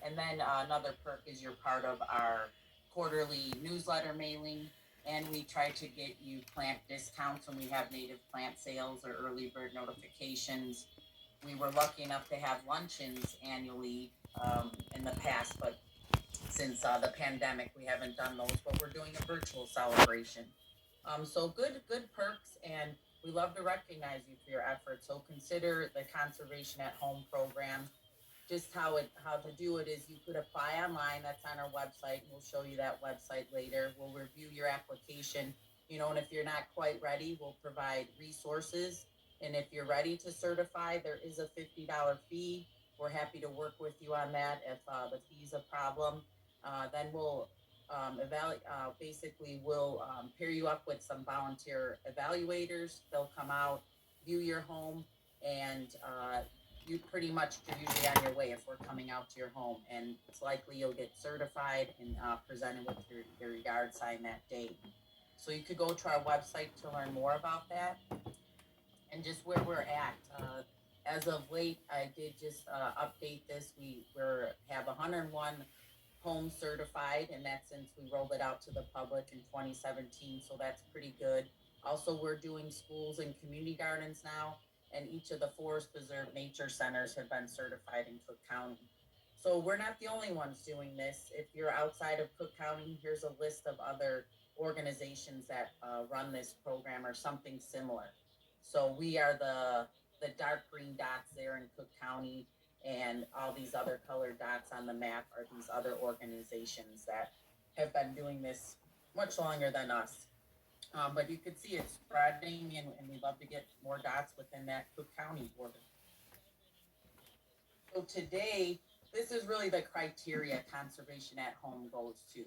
And then another perk is you're part of our quarterly newsletter mailing, and we try to get you plant discounts when we have native plant sales or early bird notifications. We were lucky enough to have luncheons annually in the past, but since the pandemic, we haven't done those, but we're doing a virtual celebration. So good perks, and we love to recognize you for your efforts. So consider the Conservation at Home program. Just how to do it is you could apply online. That's on our website. We'll show you that website later. We'll review your application. And if you're not quite ready, we'll provide resources. And if you're ready to certify, there is a $50 fee. We're happy to work with you on that if the fee is a problem. Then we'll basically we'll pair you up with some volunteer evaluators. They'll come out, view your home, and you pretty much are usually on your way if we're coming out to your home, and it's likely you'll get certified and presented with your yard sign that day. So you could go to our website to learn more about that and just where we're at. As of late, I did just update this. We have 101 homes certified, and that's since we rolled it out to the public in 2017. So that's pretty good. Also, we're doing schools and community gardens now, and each of the Forest Preserve Nature Centers have been certified in Cook County. So we're not the only ones doing this. If you're outside of Cook County, here's a list of other organizations that run this program or something similar. So we are the dark green dots there in Cook County, and all these other colored dots on the map are these other organizations that have been doing this much longer than us. But you could see it spreading, and we'd love to get more dots within that Cook County border. So today, this is really the criteria Conservation at Home goes to.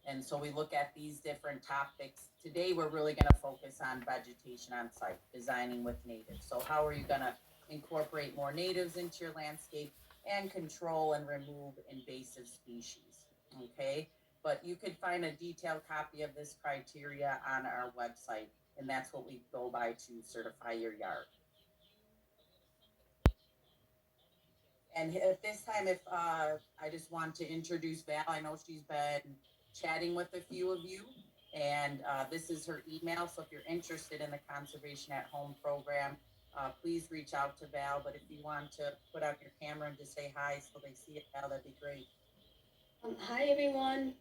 And so we look at these different topics. Today, we're really going to focus on vegetation on site, designing with natives. So how are you going to incorporate more natives into your landscape and control and remove invasive species? Okay. But you could find a detailed copy of this criteria on our website, and that's what we go by to certify your yard. And at this time, if I just want to introduce Val, I know she's been chatting with a few of you, and this is her email. So if you're interested in the Conservation at Home program, please reach out to Val. But if you want to put out your camera and just say hi so they see it, Val, that'd be great. Hi everyone.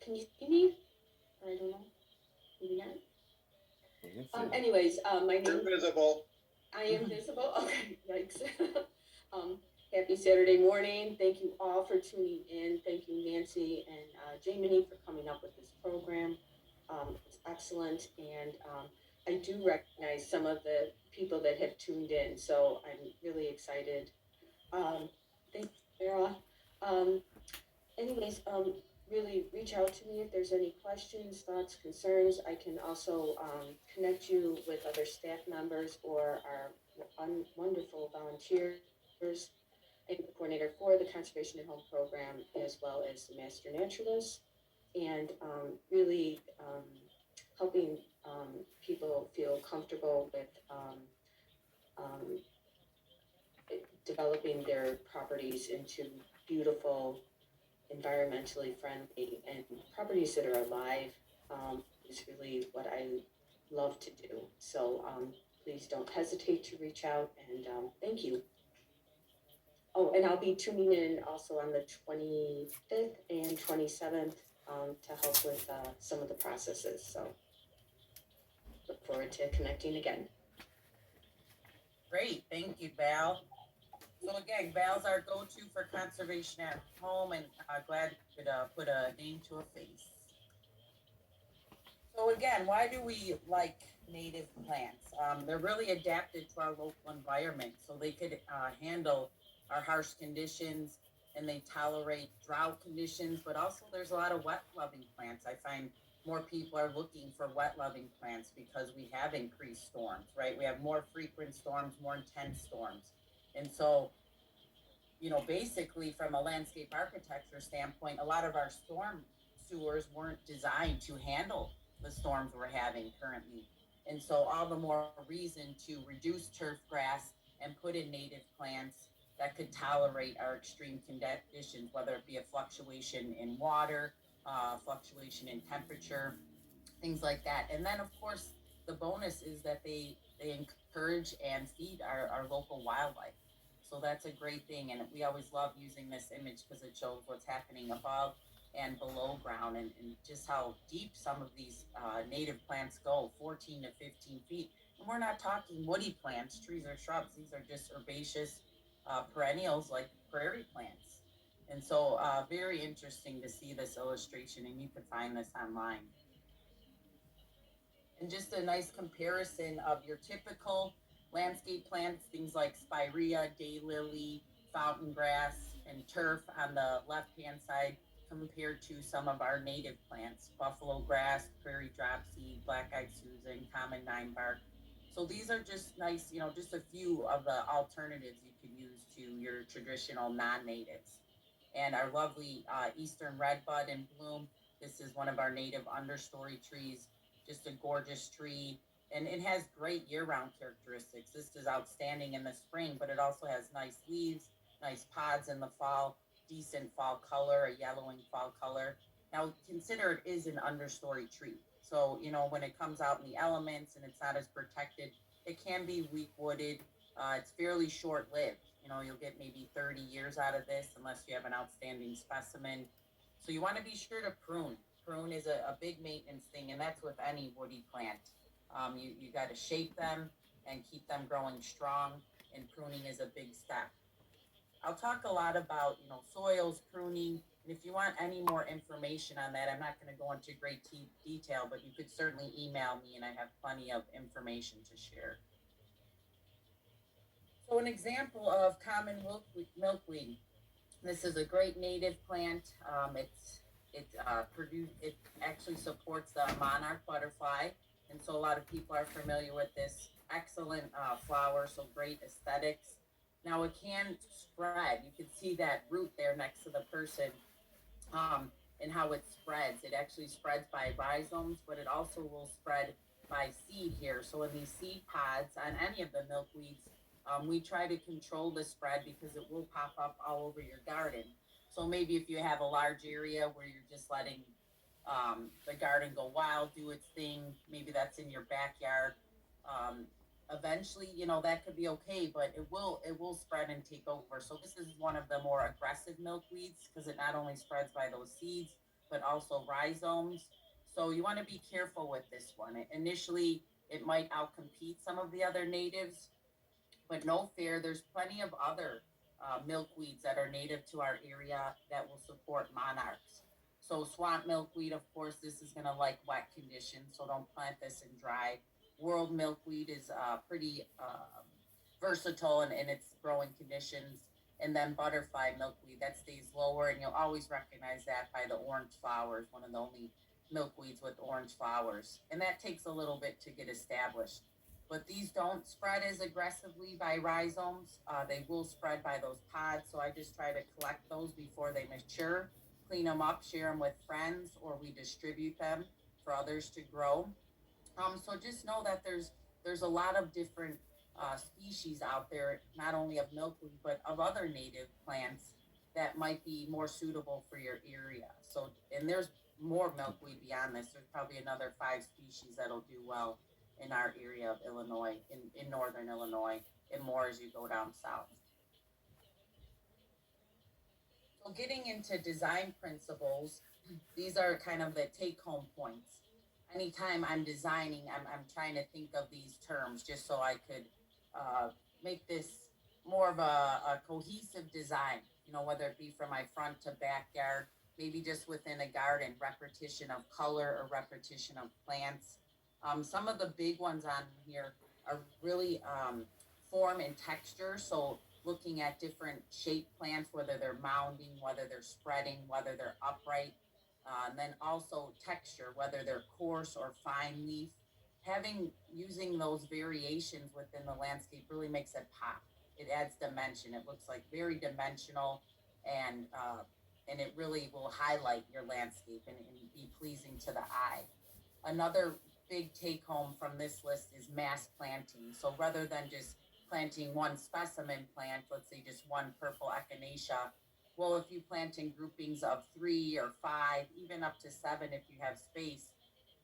Can you see me? I don't know. Maybe not. We can see you. Anyways, my You're name. visible. I am visible. Okay, yikes. um, Happy Saturday morning. Thank you all for tuning in. Thank you, Nancy and Jamie, for coming up with this program. It's excellent, and I do recognize some of the people that have tuned in, so I'm really excited. Um, Thanks, Sarah. Um, anyways, really reach out to me if there's any questions, thoughts, concerns. I can also connect you with other staff members or our wonderful volunteers and coordinator for the Conservation at Home program, as well as the Master Naturalist, and really helping people feel comfortable with um, developing their properties into beautiful, environmentally friendly, and properties that are alive is really what I love to do. So please don't hesitate to reach out, and thank you. Oh, and I'll be tuning in also on the 25th and 27th to help with some of the processes. So look forward to connecting again. Great. Thank you, Val. So again, Val's our go-to for Conservation at Home, and glad you could put a name to a face. So again, why do we like native plants? They're really adapted to our local environment, so they could handle our harsh conditions, and they tolerate drought conditions. But also, there's a lot of wet-loving plants. I find more people are looking for wet-loving plants because we have increased storms, right? We have more frequent storms, more intense storms, and so basically from a landscape architecture standpoint, a lot of our storm sewers weren't designed to handle the storms we're having currently. And so all the more reason to reduce turf grass and put in native plants that could tolerate our extreme conditions, whether it be a fluctuation in water, fluctuation in temperature, things like that. And then, of course, the bonus is that they encourage and feed our local wildlife. So that's a great thing. And we always love using this image because it shows what's happening above and below ground, and just how deep some of these native plants go, 14 to 15 feet. And we're not talking woody plants, trees or shrubs. These are just herbaceous perennials like prairie plants. And so, very interesting to see this illustration, and you can find this online. And just a nice comparison of your typical landscape plants, things like spirea, daylily, fountain grass, and turf on the left-hand side, compared to some of our native plants, buffalo grass, prairie dropseed, black-eyed Susan, common nine bark. So these are just nice, just a few of the alternatives you can use to your traditional non-natives. And our lovely eastern redbud in bloom. This is one of our native understory trees, just a gorgeous tree. And it has great year round characteristics. This is outstanding in the spring, but it also has nice leaves, nice pods in the fall, decent fall color, a yellowing fall color. Now, consider it is an understory tree. So, when it comes out in the elements and it's not as protected, it can be weak wooded. It's fairly short lived. You'll get maybe 30 years out of this unless you have an outstanding specimen. So you want to be sure to prune. Prune is a big maintenance thing, and that's with any woody plant. You got to shape them and keep them growing strong, and pruning is a big step. I'll talk a lot about, soils, pruning, and if you want any more information on that, I'm not going to go into great detail, but you could certainly email me, and I have plenty of information to share. So an example of common milkweed. This is a great native plant. It actually supports the monarch butterfly, and so a lot of people are familiar with this excellent flower. So great aesthetics. Now it can spread. You can see that root there next to the person, and how it spreads. It actually spreads by rhizomes, but it also will spread by seed here. So in these seed pods on any of the milkweeds, we try to control the spread because it will pop up all over your garden. So maybe if you have a large area where you're just letting the garden go wild, do its thing, maybe that's in your backyard. Um, Eventually, that could be okay, but it will spread and take over. So this is one of the more aggressive milkweeds because it not only spreads by those seeds, but also rhizomes. So you want to be careful with this one. Initially, it might outcompete some of the other natives, but no fear, there's plenty of other milkweeds that are native to our area that will support monarchs. So swamp milkweed, of course, this is going to like wet conditions, so don't plant this in dry. World milkweed is pretty versatile in its growing conditions. And then butterfly milkweed, that stays lower, and you'll always recognize that by the orange flowers, one of the only milkweeds with orange flowers. And that takes a little bit to get established, but these don't spread as aggressively by rhizomes. They will spread by those pods. So I just try to collect those before they mature, clean them up, share them with friends, or we distribute them for others to grow. So just know that there's a lot of different species out there, not only of milkweed but of other native plants that might be more suitable for your area. So, and there's more milkweed beyond this. There's probably another 5 species that'll do well in our area of Illinois, in northern Illinois, and more as you go down south. So getting into design principles, these are kind of the take home points. Anytime I'm designing, I'm trying to think of these terms just so I could uh, make this more of a cohesive design, whether it be from my front to backyard, maybe just within a garden, repetition of color or repetition of plants. Some of the big ones on here are really form and texture. So looking at different shaped plants, whether they're mounding, whether they're spreading, whether they're upright, and then also texture, whether they're coarse or fine leaf. Having using those variations within the landscape really makes it pop. It adds dimension. It looks like very dimensional, and it really will highlight your landscape and be pleasing to the eye. Another big take home from this list is mass planting. So rather than just planting one specimen plant, let's say just one purple echinacea. Well, if you plant in groupings of 3 or 5, even up to 7 if you have space,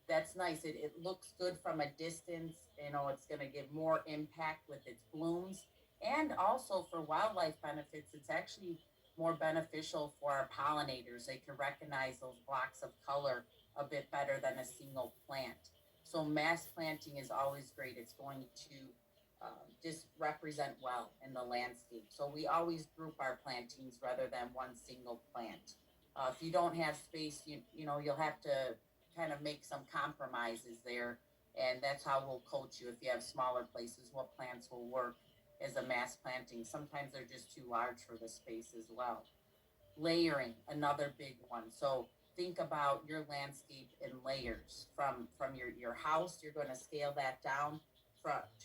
that's nice. It looks good from a distance. It's going to give more impact with its blooms. And also for wildlife benefits, it's actually more beneficial for our pollinators. They can recognize those blocks of color a bit better than a single plant. So mass planting is always great. It's going to just represent well in the landscape. So we always group our plantings rather than one single plant. If you don't have space, you'll have to kind of make some compromises there, and that's how we'll coach you. If you have smaller places, what plants will work as a mass planting. Sometimes they're just too large for the space as well. Layering, another big one. So think about your landscape in layers. From your house, you're going to scale that down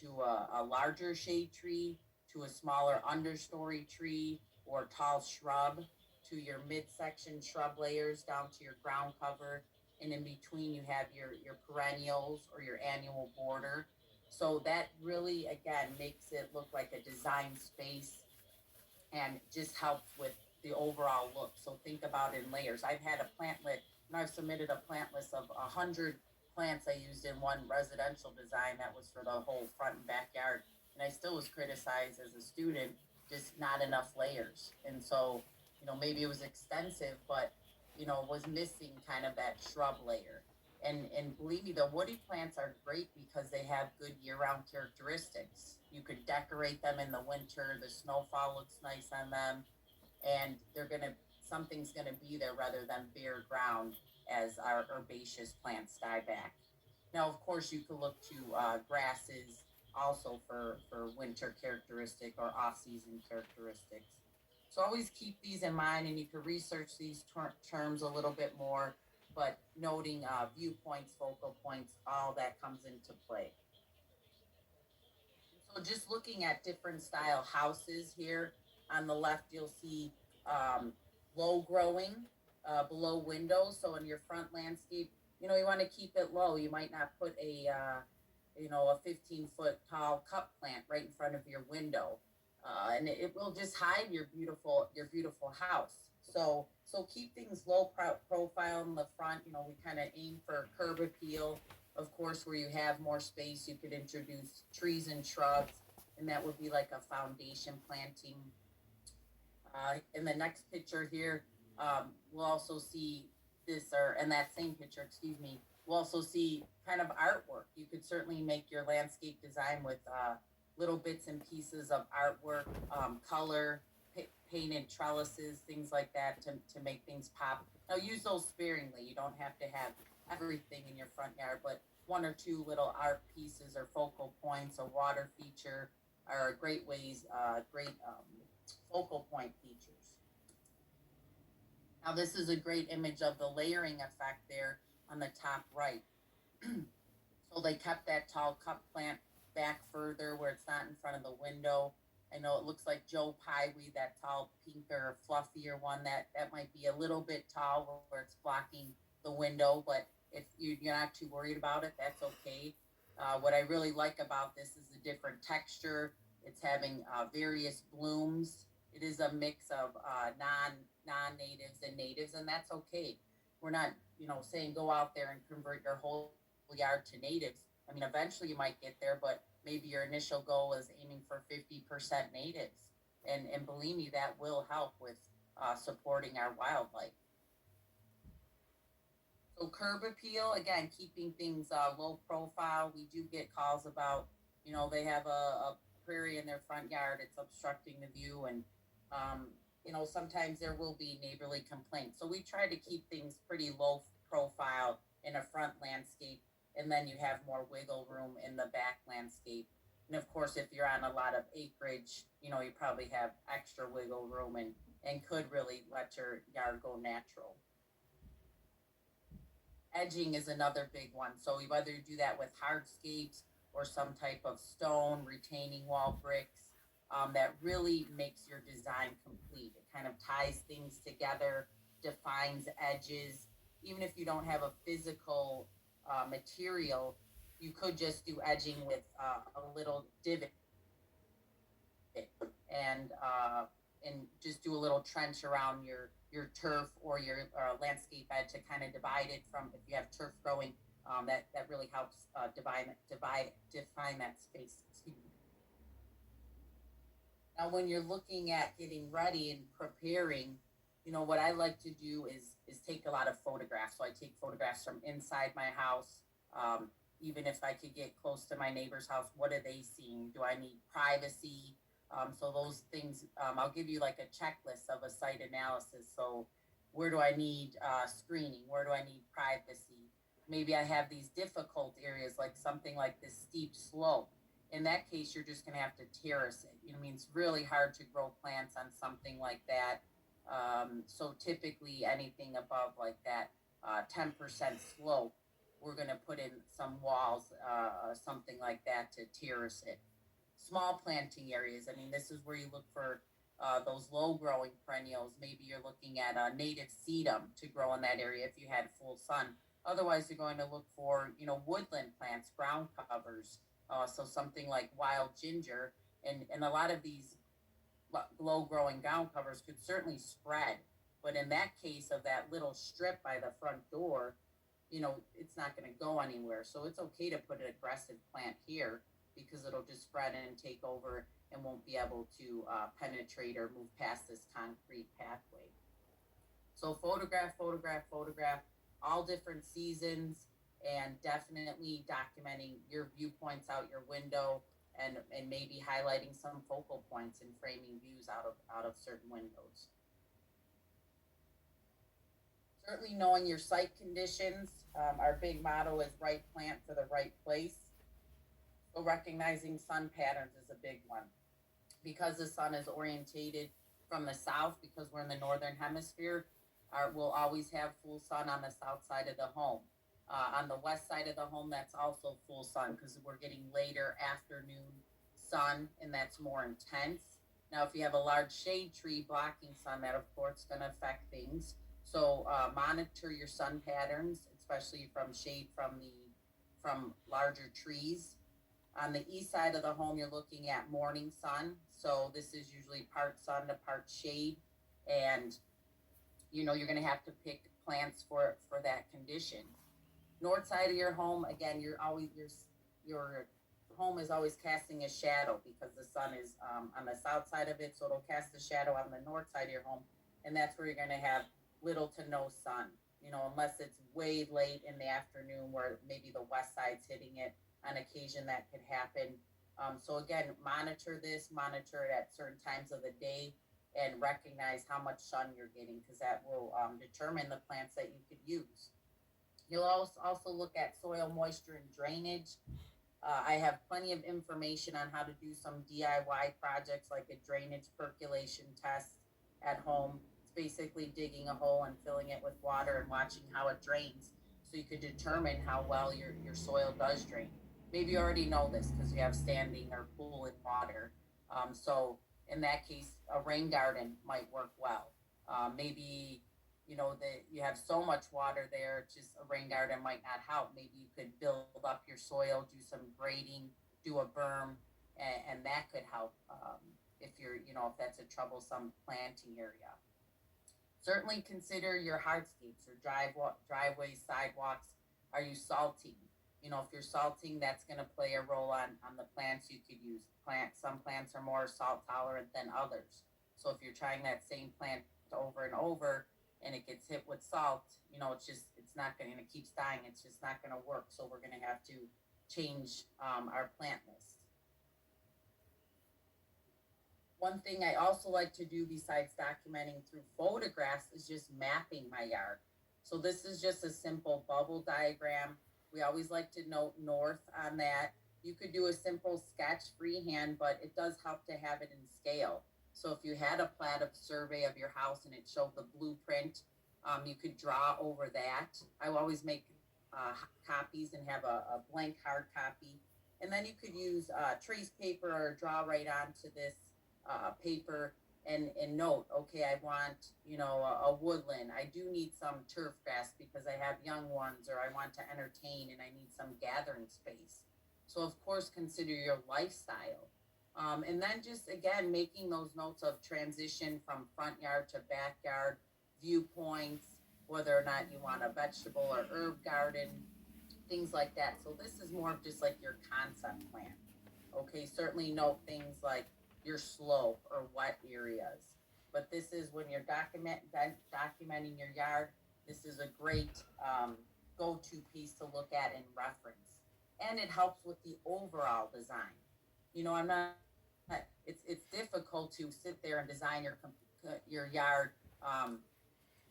to a larger shade tree, to a smaller understory tree or tall shrub, to your midsection shrub layers down to your ground cover, and in between you have your perennials or your annual border. So that really again makes it look like a design space and just helps with the overall look. So think about in layers. I've had a plant list, and I've submitted a plant list of 100 plants I used in one residential design that was for the whole front and backyard, and I still was criticized as a student, just not enough layers. And so, maybe it was extensive, but was missing kind of that shrub layer. And believe me, the woody plants are great because they have good year-round characteristics. You could decorate them in the winter. The snowfall looks nice on them, and something's gonna be there rather than bare ground as our herbaceous plants die back. Now, of course, you could look to grasses also for winter characteristic or off-season characteristics. So always keep these in mind, and you can research these terms a little bit more, but noting viewpoints, focal points, all that comes into play. So just looking at different style houses here, on the left, you'll see low growing below windows. So in your front landscape, you want to keep it low. You might not put a 15-foot tall cup plant right in front of your window. And it will just hide your beautiful house. So keep things low profile in the front. We kind of aim for curb appeal. Of course, where you have more space, you could introduce trees and shrubs, and that would be like a foundation planting. In the next picture here, we'll also see this, or in that same picture, excuse me, we'll also see kind of artwork. You could certainly make your landscape design with little bits and pieces of artwork, color, painted trellises, things like that to make things pop. Now use those sparingly. You don't have to have everything in your front yard, but 1 or 2 little art pieces or focal points or water feature are great focal point features. Now this is a great image of the layering effect there on the top right. So they kept that tall cup plant back further where it's not in front of the window. I know it looks like Joe Pye, that tall, pinker, fluffier one, that might be a little bit tall where it's blocking the window, but if you're not too worried about it, that's okay. What I really like about this is the different texture. It's having various blooms. It is a mix of non-natives and natives, and that's okay. We're not, saying go out there and convert your whole yard to natives. I mean, eventually you might get there, but maybe your initial goal is aiming for 50% natives. And believe me, that will help with supporting our wildlife. So curb appeal, again, keeping things low profile. We do get calls about, they have a prairie in their front yard. It's obstructing the view, and sometimes there will be neighborly complaints. So we try to keep things pretty low profile in a front landscape, and then you have more wiggle room in the back landscape. And of course, if you're on a lot of acreage, you probably have extra wiggle room and could really let your yard go natural. Edging is another big one. So you whether do that with hardscapes or some type of stone, retaining wall bricks, that really makes your design complete. It kind of ties things together, defines edges. Even if you don't have a physical material, you could just do edging with a little divot and just do a little trench around your turf or your landscape bed to kind of divide it from, if you have turf growing, that really helps define that space. Excuse me. Now, when you're looking at getting ready and preparing, what I like to do is take a lot of photographs. So I take photographs from inside my house. Even if I could get close to my neighbor's house, what are they seeing? Do I need privacy? So those things, I'll give you like a checklist of a site analysis. So where do I need screening? Where do I need privacy? Maybe I have these difficult areas, like something like this steep slope. In that case, you're just going to have to terrace it. I mean, it's really hard to grow plants on something like that. So typically anything above like that 10% slope, we're going to put in some walls, something like that to terrace it. Small planting areas, I mean, this is where you look for those low growing perennials. Maybe you're looking at a native sedum to grow in that area if you had full sun. Otherwise, you're going to look for, woodland plants, ground covers. So something like wild ginger, and a lot of these low growing ground covers could certainly spread. But in that case of that little strip by the front door, it's not going to go anywhere. So it's okay to put an aggressive plant here because it'll just spread and take over and won't be able to penetrate or move past this concrete pathway. So photograph, all different seasons, and definitely documenting your viewpoints out your window, and maybe highlighting some focal points and framing views out of certain windows. Certainly knowing your site conditions. Our big motto is right plant for the right place. So recognizing sun patterns is a big one. Because the sun is orientated from the south, because we're in the northern hemisphere, we'll always have full sun on the south side of the home. On the west side of the home, that's also full sun because we're getting later afternoon sun, and that's more intense. Now, if you have a large shade tree blocking sun, that of course is going to affect things. So monitor your sun patterns, especially from shade from larger trees. On the east side of the home, you're looking at morning sun. So this is usually part sun to part shade, and you're going to have to pick plants for that condition. North side of your home, again, your home is always casting a shadow because the sun is on the south side of it, so it'll cast a shadow on the north side of your home, and that's where you're going to have little to no sun, unless it's way late in the afternoon where maybe the west side's hitting it. On occasion, that could happen. So again, monitor it at certain times of the day, and recognize how much sun you're getting, because that will determine the plants that you could use. You'll also look at soil moisture and drainage. I have plenty of information on how to do some DIY projects, like a drainage percolation test at home. It's basically digging a hole and filling it with water and watching how it drains, so you could determine how well your soil does drain. Maybe you already know this because you have standing or pooling water. So in that case, a rain garden might work well. Maybe that you have so much water there, just a rain garden might not help. Maybe you could build up your soil, do some grading, do a berm, and that could help if if that's a troublesome planting area. Certainly consider your hardscapes or driveways, sidewalks. Are you salting? If you're salting, that's going to play a role on the plants you could use. Some plants are more salt tolerant than others. So if you're trying that same plant over and over, and it gets hit with salt, it's not going to, and it keeps dying, it's just not going to work. So we're going to have to change our plant list. One thing I also like to do besides documenting through photographs is just mapping my yard. So this is just a simple bubble diagram. We always like to note north on that. You could do a simple sketch freehand, but it does help to have it in scale. So if you had a plat of survey of your house and it showed the blueprint, you could draw over that. I will always make copies and have a blank hard copy. And then you could use trace paper or draw right onto this paper and note, okay, I want, a woodland. I do need some turf grass because I have young ones, or I want to entertain and I need some gathering space. So of course, consider your lifestyle. And then just again, making those notes of transition from front yard to backyard, viewpoints, whether or not you want a vegetable or herb garden, things like that. So this is more of just like your concept plan. Okay, certainly note things like your slope or wet areas. But this is when you're documenting your yard, this is a great go-to piece to look at and reference. And it helps with the overall design. I'm not, it's difficult to sit there and design your yard,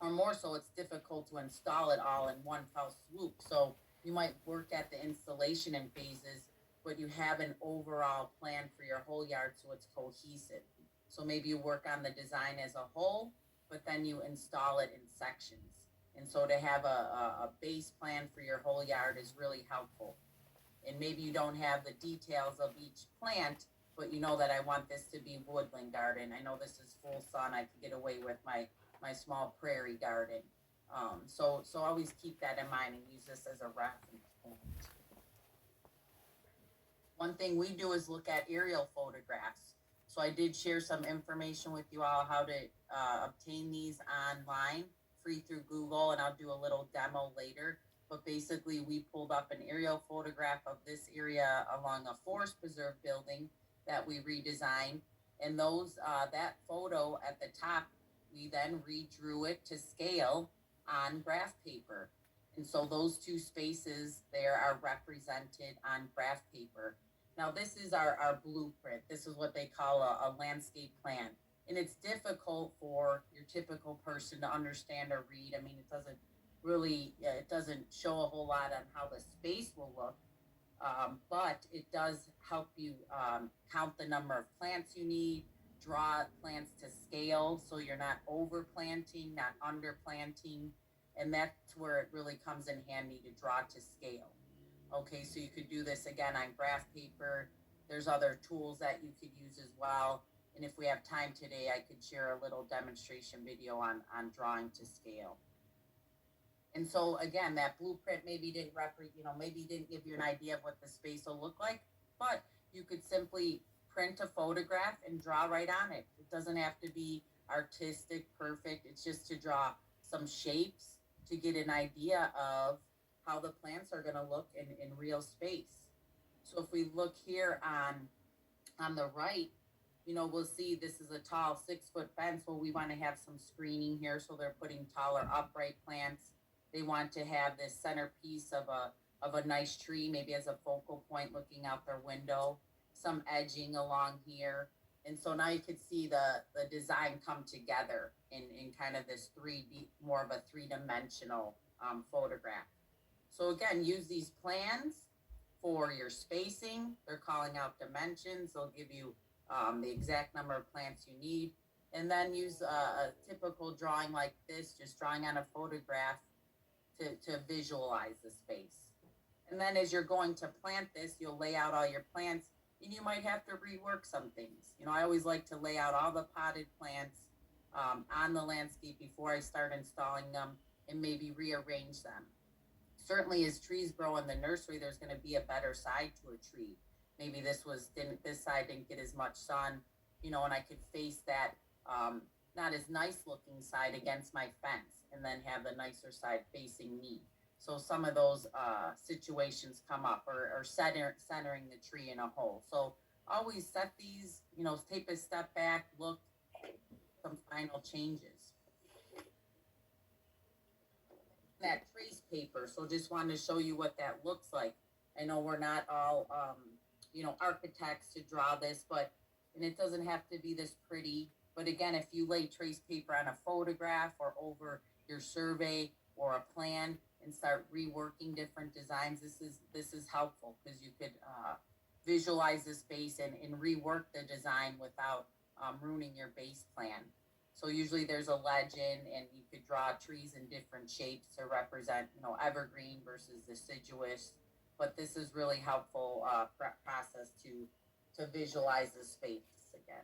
or more so, it's difficult to install it all in one fell swoop. So you might work at the installation in phases, but you have an overall plan for your whole yard so it's cohesive. So maybe you work on the design as a whole, but then you install it in sections. And so to have a base plan for your whole yard is really helpful. And maybe you don't have the details of each plant, but you know that I want this to be woodland garden. I know this is full sun. I can get away with my small prairie garden. So always keep that in mind and use this as a reference point. One thing we do is look at aerial photographs. So I did share some information with you all how to obtain these online, free through Google, and I'll do a little demo later. But basically, we pulled up an aerial photograph of this area along a forest preserve building that we redesigned. And that photo at the top, we then redrew it to scale on graph paper. And so those two spaces there are represented on graph paper. Now, this is our blueprint. This is what they call a landscape plan. And it's difficult for your typical person to understand or read. I mean, it doesn't show a whole lot on how the space will look, but it does help you count the number of plants you need, draw plants to scale so you're not overplanting, not underplanting, and that's where it really comes in handy to draw to scale. Okay, so you could do this again on graph paper. There's other tools that you could use as well. And if we have time today, I could share a little demonstration video on drawing to scale. And so again, that blueprint maybe didn't give you an idea of what the space will look like, but you could simply print a photograph and draw right on it. It doesn't have to be artistic, perfect. It's just to draw some shapes to get an idea of how the plants are going to look in real space. So if we look here on the right, we'll see this is a tall 6-foot fence. Well, we want to have some screening here, so they're putting taller upright plants. They want to have this centerpiece of a nice tree, maybe as a focal point looking out their window, some edging along here. And so now you could see the design come together in kind of this 3D, more of a three-dimensional photograph. So again, use these plans for your spacing. They're calling out dimensions. They'll give you the exact number of plants you need. And then use a typical drawing like this, just drawing on a photograph to visualize the space. And then as you're going to plant this, you'll lay out all your plants, and you might have to rework some things. I always like to lay out all the potted plants on the landscape before I start installing them and maybe rearrange them. Certainly as trees grow in the nursery, there's going to be a better side to a tree. Maybe this side didn't get as much sun, and I could face that not as nice looking side against my fence and then have the nicer side facing me. So some of those situations come up, or centering the tree in a hole. So always set these, take a step back, look, some final changes. That trace paper, so just wanted to show you what that looks like. I know we're not all, architects to draw this, and it doesn't have to be this pretty. But again, if you lay trace paper on a photograph or over your survey or a plan and start reworking different designs, this is helpful because you could visualize the space and rework the design without ruining your base plan. So usually there's a legend, and you could draw trees in different shapes to represent, evergreen versus deciduous. But this is really helpful process to visualize the space again.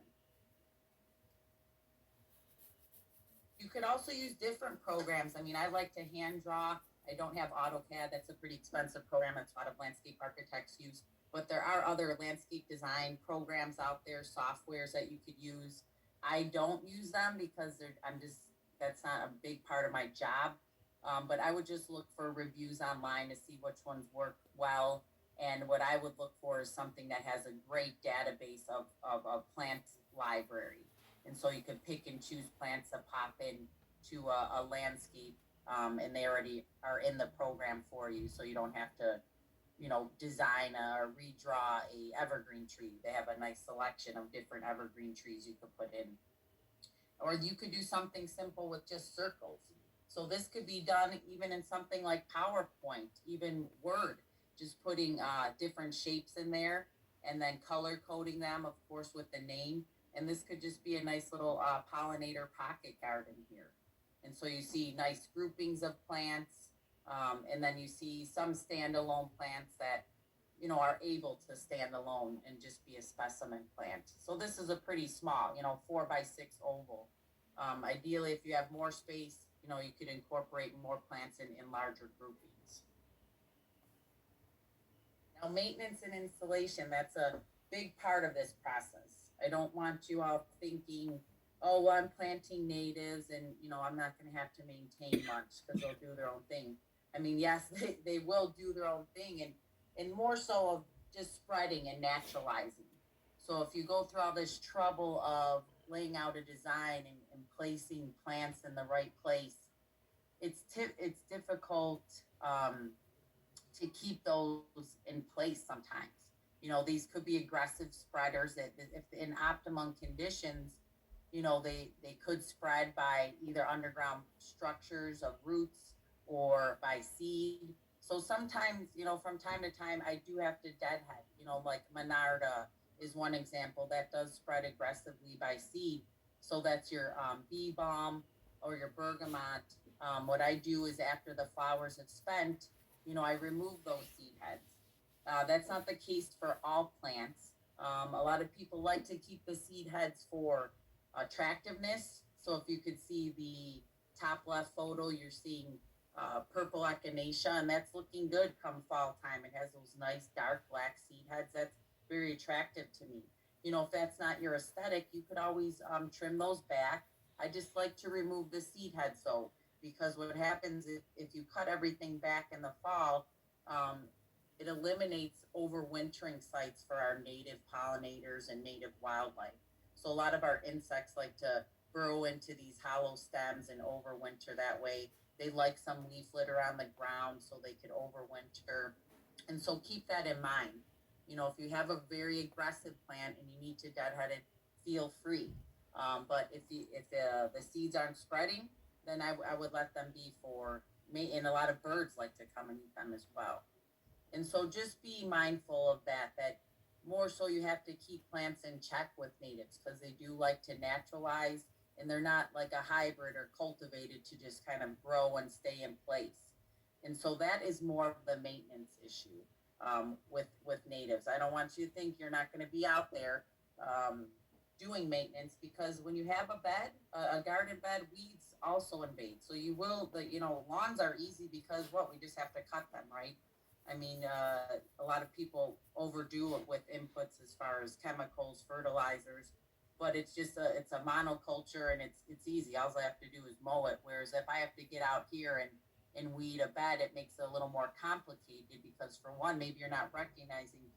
You could also use different programs. I mean, I like to hand draw. I don't have AutoCAD. That's a pretty expensive program. That's a lot of landscape architects use. but there are other landscape design programs out there, softwares that you could use. I don't use them because that's not a big part of my job. But I would just look for reviews online to see which ones work well. And what I would look for is something that has a great database of a plant library. And so you could pick and choose plants that pop in to a landscape, and they already are in the program for you. So you don't have to, design or redraw a evergreen tree. They have a nice selection of different evergreen trees you could put in. Or you could do something simple with just circles. So this could be done even in something like PowerPoint, even Word, just putting different shapes in there and then color coding them, of course, with the name. And this could just be a nice little pollinator pocket garden here. And so you see nice groupings of plants, and then you see some standalone plants that are able to stand alone and just be a specimen plant. So this is a pretty small, 4x6 oval. Ideally, if you have more space, you could incorporate more plants in larger groupings. Now, maintenance and installation, that's a big part of this process. I don't want you all thinking, oh, well, I'm planting natives and, I'm not going to have to maintain much because they'll do their own thing. I mean, yes, they will do their own thing, and more so of just spreading and naturalizing. So if you go through all this trouble of laying out a design and placing plants in the right place, it's difficult to keep those in place sometimes. These could be aggressive spreaders that if in optimum conditions, they could spread by either underground structures of roots or by seed. So sometimes, from time to time, I do have to deadhead, like Monarda is one example that does spread aggressively by seed. So that's your bee balm or your bergamot. What I do is after the flowers have spent, I remove those seed heads. That's not the case for all plants. A lot of people like to keep the seed heads for attractiveness. So if you could see the top left photo, you're seeing purple echinacea, and that's looking good come fall time. It has those nice dark black seed heads. That's very attractive to me. If that's not your aesthetic, you could always trim those back. I just like to remove the seed heads though, because what happens if you cut everything back in the fall, it eliminates overwintering sites for our native pollinators and native wildlife. So a lot of our insects like to burrow into these hollow stems and overwinter that way. They like some leaf litter on the ground so they could overwinter. And so keep that in mind. If you have a very aggressive plant and you need to deadhead it, feel free. But if the seeds aren't spreading, then I would let them be for me. And a lot of birds like to come and eat them as well. And so just be mindful of that more so you have to keep plants in check with natives because they do like to naturalize, and they're not like a hybrid or cultivated to just kind of grow and stay in place. And so that is more of the maintenance issue with natives. I don't want you to think you're not going to be out there doing maintenance, because when you have a bed, a garden bed, weeds also invade. So you will, lawns are easy because we just have to cut them, right? I mean, a lot of people overdo it with inputs as far as chemicals, fertilizers, but it's a monoculture, and it's easy. All I have to do is mow it. Whereas if I have to get out here and weed a bed, it makes it a little more complicated because for one, maybe you're not recognizing plants